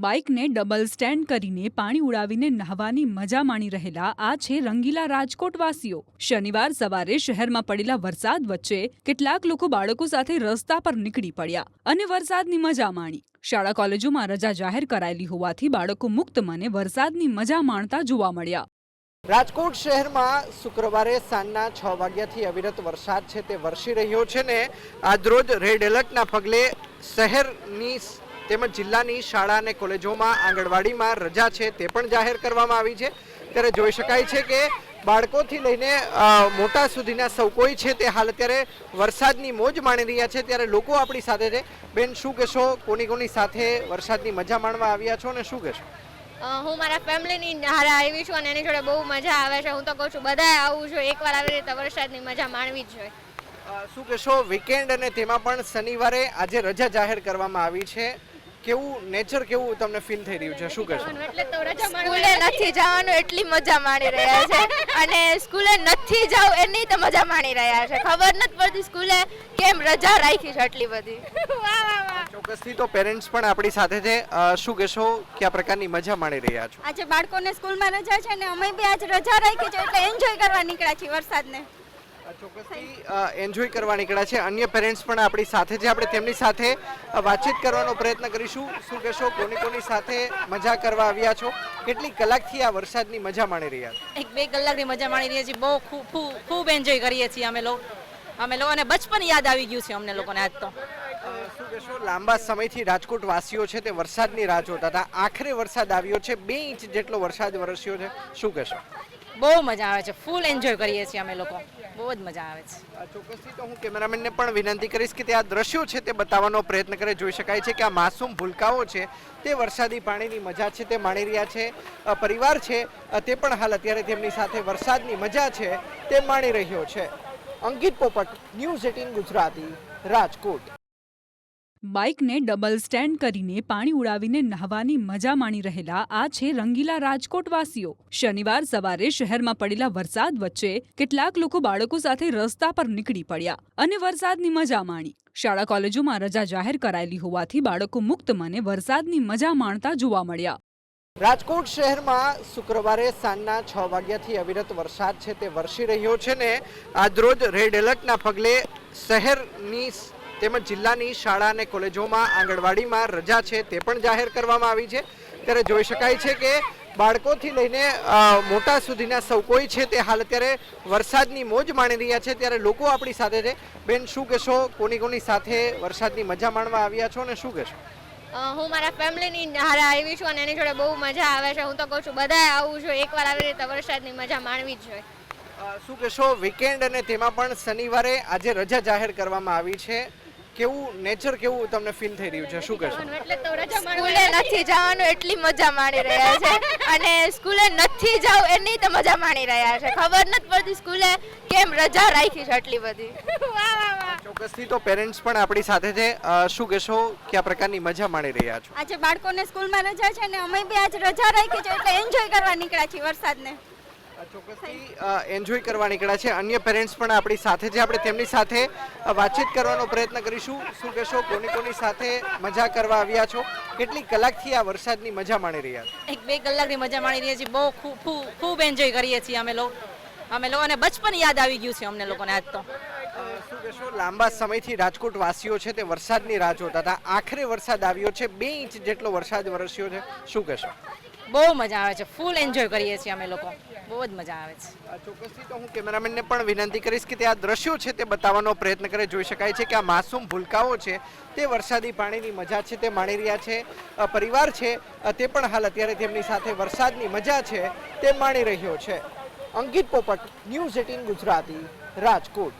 બાઇકને double stand કરીને પાણી ઉડાવીને નહાવાની મજા માણી રહેલા આ છે રંગીલા રાજકોટવાસીઓ। શનિવાર સવારે શહેરમાં પડેલા વરસાદ વચ્ચે કેટલાક લોકો બાળકો સાથે રસ્તા પર નીકળી પડ્યા અને વરસાદની મજા માણી। શાળા કોલેજોમાં રજા જાહેર કરાયેલી હોવાથી બાળકો મુક્ત મને વરસાદની મજા માણતા જોવા મળ્યા। રાજકોટ શહેરમાં શુક્રવારે સાંજના 6 વાગ્યાથી અવિરત વરસાદ છે તે વરસી રહ્યો છે ને આજરોજ રેડ એલર્ટના પગલે શહેરની તેમજ જિલ્લાની શાળા અને કોલેજોમાં આંગણવાડીમાં રજા છે તે પણ જાહેર કરવામાં આવી છે। ત્યારે જોઈ શકાય છે કે બાળકોથી લઈને મોટા સુધીના સૌ કોઈ છે તે હાલ અત્યારે વરસાદની મોજ માણી રહ્યા છે। ત્યારે લોકો આપણી સાથે છે। બેન, શું કહેશો? કોની સાથે વરસાદની મજા માણવા આવ્યા છો અને શું કહેશો? હું મારા ફેમિલીની હારે આવી છું અને એની જોડે બહુ મજા આવે છે। હું તો કહું છું બધાએ આવવું જોઈએ, એકવાર આવી રીતે વરસાદની મજા માણવી જ જોઈએ। શું કહેશો? વીકેન્ડ અને તેમાં પણ શનિવારે આજે રજા જાહેર કરવામાં આવી છે, કેવું નેચર કેવું તમને ફીલ થઈ રહ્યું છે? શું કહેશો? સ્કૂલે નથી જવાનું એટલી મજા માણી રહ્યા છે અને સ્કૂલે નથી જાવ એની તો મજા માણી રહ્યા છે। ખબર નથી પડતી સ્કૂલે કેમ રજા રાખી છે એટલી બધી। ચોક્કસથી તો પેરેન્ટ્સ પણ આપણી સાથે છે। શું કહેશો? કયા પ્રકારની મજા માણી રહ્યા છો? આજે બાળકોને સ્કૂલમાં રજા છે ને અમે બી આજ રજા રાખી છે એટલે એન્જોય કરવા નીકળ્યા છીએ વરસાદને। ચોક્કસથી એન્જોય કરવા નીકળ્યા છે। અન્ય પેરેન્ટ્સ પણ આપણી સાથે છે, આપણે તેમની સાથે વાતચીત કરવાનો પ્રયત્ન કરીશું। શું કહેશો? કોની સાથે મજા કરવા આવ્યા છો? કેટલી કલાકથી આ વરસાદની મજા માણી રહ્યા છો? 1-2 કલાકની મજા માણી રહ્યા છીએ। બહુ ખૂબ એન્જોય કરીએ છીએ અમે લોકો અને બચપન યાદ આવી ગયું છે અમને લોકોને આજ તો। શું કહેશો? લાંબા સમયથી રાજકોટ વાસીઓ છે તે વરસાદની રાહ જોતા હતા, આખરે વરસાદ આવ્યો છે। 2 ઇંચ જેટલો વરસાદ વરસ્યો છે। શું કહેશો? બહુ મજા આવે છે, ફૂલ એન્જોય કરીએ છીએ અમે લોકો, બહુ જ મજા આવે છે। ચોક્કસથી તો હું કેમેરામેનને પણ વિનંતી કરીશ કે તે આ દ્રશ્યો છે તે બતાવવાનો પ્રયત્ન કરે। જોઈ શકાય છે કે આ માસૂમ ભૂલકાઓ છે તે વરસાદી પાણીની મજા છે તે માણી રહ્યા છે। પરિવાર છે તે પણ હાલ અત્યારે તેમની સાથે વરસાદની મજા છે તે માણી રહ્યો છે। અંકિત પોપટ, ન્યૂઝ 18 ગુજરાતી, રાજકોટ। બાઇકને ડબલ સ્ટેન્ડ કરીને પાણી ઉડાવીને નહાવાની મજા માણી રહેલા આ છે રંગીલા રાજકોટવાસીઓ। શનિવાર સવારે શહેરમાં પડેલા વરસાદ વચ્ચે કેટલાક લોકો બાળકો સાથે રસ્તા પર નીકળી પડ્યા અને વરસાદની મજા માણી। શાળા કોલેજોમાં રજા જાહેર કરાયેલી હોવાથી બાળકો મુક્ત મને વરસાદની મજા માણતા જોવા મળ્યા। રાજકોટ શહેરમાં શુક્રવારે સાંજના 6 વાગ્યાથી અવિરત વરસાદ છે તે વરસી રહ્યો છે ને આજરોજ રેડ એલર્ટના પગલે શહેરની તેમજ જિલ્લાની શાળા અને કોલેજોમાં આંગણવાડીમાં રજા છે તે પણ જાહેર કરવામાં આવી છે। ત્યારે જોઈ શકાય છે કે બાળકોથી લઈને મોટા સુધીના સૌ કોઈ છે તે હાલ અત્યારે વરસાદની મોજ માણી રહ્યા છે। ત્યારે લોકો આપણી સાથે છે। બેન, શું કહેશો? કોની સાથે વરસાદની મજા માણવા આવ્યા છો અને શું કહેશો? હું મારા ફેમિલીની હારે આવી છું અને એની જોડે બહુ મજા આવે છે। હું તો કહું છું બધાએ આવવું જોઈએ, એકવાર આવી રીતે વરસાદની મજા માણવી જ જોઈએ। શું કહેશો? વીકેન્ડ અને તેમાં પણ શનિવારે આજે રજા જાહેર કરવામાં આવી છે, કેવું નેચર કેવું તમને ફીલ થઈ રહ્યું છે? શું કહેશો? સ્કૂલે નથી જવાનું એટલી મજા માણી રહ્યા છે અને સ્કૂલે નથી જાવ એની તો મજા માણી રહ્યા છે। ખબર નથી પડતી સ્કૂલે કેમ રજા રાખી છે એટલી બધી। ચોક્કસથી તો પેરેન્ટ્સ પણ આપણી સાથે છે। શું કહેશો? કયા પ્રકારની મજા માણી રહ્યા છો? આજે બાળકોને સ્કૂલમાં રજા છે ને અમે બી આજ રજા રાખી છે એટલે એન્જોય કરવા નીકળ્યા છીએ વરસાદને। ચોક્કસથી એન્જોય કરવા નીકળ્યા છે। અન્ય પેરેન્ટ્સ પણ આપણી સાથે છે, આપણે તેમની સાથે વાતચીત કરવાનો પ્રયત્ન કરીશું। શું કહેશો? કોની સાથે મજા કરવા આવ્યા છો? કેટલી કલાકથી આ વરસાદની મજા માણી રહ્યા છો? 1-2 કલાકની મજા માણી રહ્યા છીએ। બહુ ખૂબ એન્જોય કરીએ છીએ અમે લોકો અને બચપન યાદ આવી ગયું છે અમને લોકોને આજ તો। શું કહેશો? લાંબા સમયથી રાજકોટ વાસીઓ છે તે વરસાદની રાહ જોતા હતા, આખરે વરસાદ આવ્યો છે। 2 ઇંચ જેટલો વરસાદ વરસ્યો છે। શું કહેશો? બહુ મજા આવે છે, ફૂલ એન્જોય કરીએ છીએ અમે લોકો, બહુ જ મજા આવે છે। ચોક્કસથી તો હું કેમેરામેનને પણ વિનંતી કરીશ કે તે આ દ્રશ્યો છે તે બતાવવાનો પ્રયત્ન કરે। જોઈ શકાય છે કે આ માસૂમ ભૂલકાઓ છે તે વરસાદી પાણીની મજા છે તે માણી રહ્યા છે। પરિવાર છે તે પણ હાલ અત્યારે તેમની સાથે વરસાદની મજા છે તે માણી રહ્યો છે। અંકિત પોપટ, ન્યૂઝ 18 ગુજરાતી, રાજકોટ।